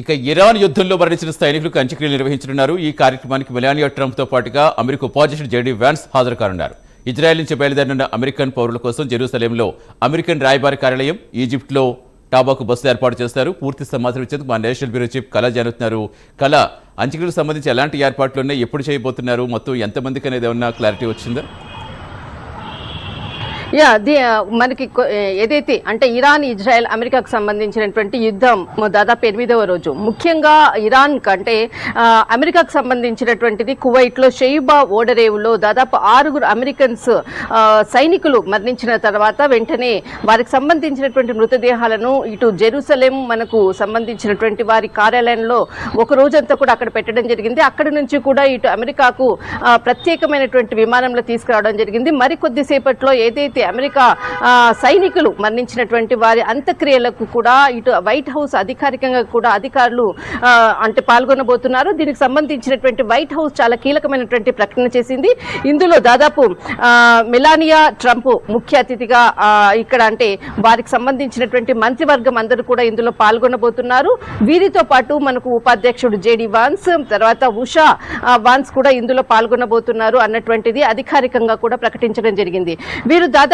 ఇక ఇరాన్ యుద్ధంలో మరణించిన సైనికులకు అంత్యక్రియలు నిర్వహించనున్నారు. ఈ కార్యక్రమానికి మెలానియా ట్రంప్తో పాటుగా అమెరికా ఉపాధ్యక్షుడు జేడీ వ్యాన్స్ హాజరుకానున్నారు. ఇజ్రాయెల్ నుంచి బయలుదేరిన అమెరికన్ పౌరుల కోసం జెరూసలేంలో అమెరికన్ రాయబారి కార్యాలయం, ఈజిప్ట్లో టాబాకు బస్సులు ఏర్పాటు చేస్తారు. పూర్తి సమాచారం ఇచ్చేందుకు మా నేషనల్ బ్యూరో చీఫ్ కళ జానుతున్నారు. కళ, అంత్యక్రియలకు సంబంధించి ఎలాంటి ఏర్పాట్లు ఉన్నాయి, ఎప్పుడు చేయబోతున్నారు, మొత్తం ఎంతమందికి అనేది ఏమన్నా క్లారిటీ వచ్చిందా? మనకి ఏదైతే అంటే ఇరాన్ ఇజ్రాయెల్ అమెరికాకు సంబంధించినటువంటి యుద్ధం దాదాపు 8వ రోజు. ముఖ్యంగా ఇరాన్ కంటే అమెరికాకు సంబంధించినటువంటిది కువైట్లో షెయిబా ఓడరేవులో దాదాపు 6 అమెరికన్స్ సైనికులు మరణించిన తర్వాత వెంటనే వారికి సంబంధించినటువంటి మృతదేహాలను ఇటు జెరూసలేం మనకు సంబంధించినటువంటి వారి కార్యాలయంలో ఒక రోజంతా కూడా అక్కడ పెట్టడం జరిగింది. అక్కడి నుంచి కూడా ఇటు అమెరికాకు ప్రత్యేకమైనటువంటి విమానంలో తీసుకురావడం జరిగింది. మరికొద్దిసేపట్లో ఏదైతే అమెరికా సైనికులు మరణించినటువంటి వారి అంత్యక్రియలకు కూడా ఇటు వైట్ హౌస్ అధికారికంగా కూడా అధికారులు అంటే పాల్గొనబోతున్నారు. దీనికి సంబంధించినటువంటి వైట్ హౌస్ చాలా కీలకమైనటువంటి ప్రకటన చేసింది. ఇందులో దాదాపు మెలానియా ట్రంప్ ముఖ్య అతిథిగా ఇక్కడ అంటే వారికి సంబంధించినటువంటి మంత్రివర్గం అందరూ కూడా ఇందులో పాల్గొనబోతున్నారు. వీరితో పాటు మనకు ఉపాధ్యక్షుడు జేడీ వాన్స్, తర్వాత ఉషా వాన్స్ కూడా ఇందులో పాల్గొనబోతున్నారు అన్నటువంటిది అధికారికంగా కూడా ప్రకటించడం జరిగింది. వీరు దాదాపు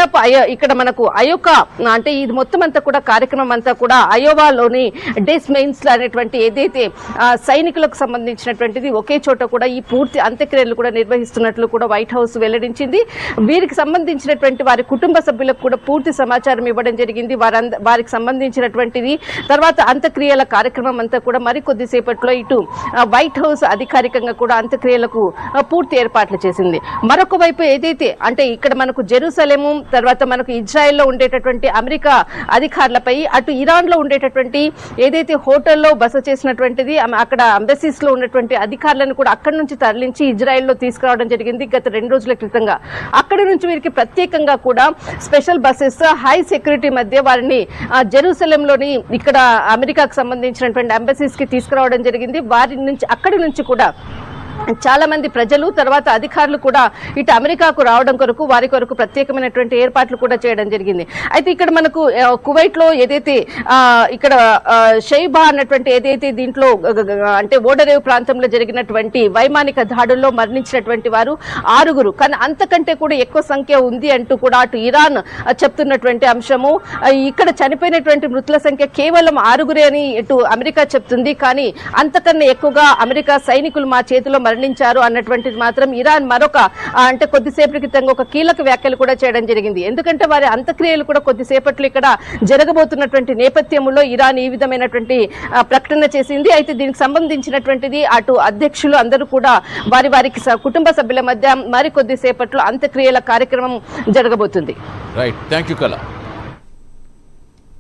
ఇక్కడ మనకు అయోకా అంటే ఇది మొత్తం అంతా కూడా కార్యక్రమం అంతా కూడా అయోవాలోని డెస్ మెయిన్స్ అనేటువంటి ఏదైతే సైనికులకు సంబంధించినటువంటిది ఒకే చోట కూడా ఈ పూర్తి అంత్యక్రియలు కూడా నిర్వహిస్తున్నట్లు కూడా వైట్ హౌస్ వెల్లడించింది. వీరికి సంబంధించినటువంటి వారి కుటుంబ సభ్యులకు కూడా పూర్తి సమాచారం ఇవ్వడం జరిగింది. వారికి సంబంధించినటువంటిది తర్వాత అంత్యక్రియల కార్యక్రమం అంతా కూడా మరికొద్దిసేపట్లో ఇటు వైట్ హౌస్ అధికారికంగా కూడా అంత్యక్రియలకు పూర్తి ఏర్పాట్లు చేసింది. మరొక వైపు ఏదైతే అంటే ఇక్కడ మనకు జెరూసలేము తర్వాత మనకు ఇజ్రాయెల్లో ఉండేటటువంటి అమెరికా అధికారులపై అటు ఇరాన్లో ఉండేటటువంటి ఏదైతే హోటల్లో బస చేసినటువంటిది అక్కడ అంబెసీస్ లో ఉన్నటువంటి అధికారులను కూడా అక్కడి నుంచి తరలించి ఇజ్రాయెల్లో తీసుకురావడం జరిగింది గత 2 రోజుల క్రితంగా. అక్కడి నుంచి వీరికి ప్రత్యేకంగా కూడా స్పెషల్ బస్సెస్ హై సెక్యూరిటీ మధ్య వారిని జెరూసలేంలోని ఇక్కడ అమెరికాకు సంబంధించినటువంటి అంబెసీస్ కి తీసుకురావడం జరిగింది. వారి నుంచి అక్కడి నుంచి కూడా చాలా మంది ప్రజలు తర్వాత అధికారులు కూడా ఇటు అమెరికాకు రావడం కొరకు వారి కొరకు ప్రత్యేకమైనటువంటి ఏర్పాట్లు కూడా చేయడం జరిగింది. అయితే ఇక్కడ మనకు కువైట్ లో ఏదైతే ఇక్కడ షెయిబా అన్నటువంటి ఏదైతే దీంట్లో అంటే ఓడరేవు ప్రాంతంలో జరిగినటువంటి వైమానిక దాడుల్లో మరణించినటువంటి వారు 6, కానీ అంతకంటే కూడా ఎక్కువ సంఖ్య ఉంది అంటూ కూడా అటు ఇరాన్ చెప్తున్నటువంటి అంశము. ఇక్కడ చనిపోయినటువంటి మృతుల సంఖ్య కేవలం 6 అని ఇటు అమెరికా చెప్తుంది. కానీ అంతకన్నా ఎక్కువగా అమెరికా సైనికులు మా చేతిలో మరణించారు అన్నటువంటిది మాత్రం ఇరాన్ మరొక అంటే కొద్దిసేపటి క్రితంగా ఒక కీలక వ్యాఖ్యలు కూడా చేయడం జరిగింది. ఎందుకంటే వారి అంత్యక్రియలు కూడా కొద్దిసేపట్లో ఇక్కడ జరగబోతున్నటువంటి నేపథ్యంలో ఇరాన్ ఈ విధమైనటువంటి ప్రకటన చేసింది. అయితే దీనికి సంబంధించినటువంటిది అటు అధ్యక్షులు అందరూ కూడా వారికి కుటుంబ సభ్యుల మధ్య మరి కొద్దిసేపట్లో అంత్యక్రియల కార్యక్రమం జరగబోతుంది. రైట్, థ్యాంక్ యూ కళ.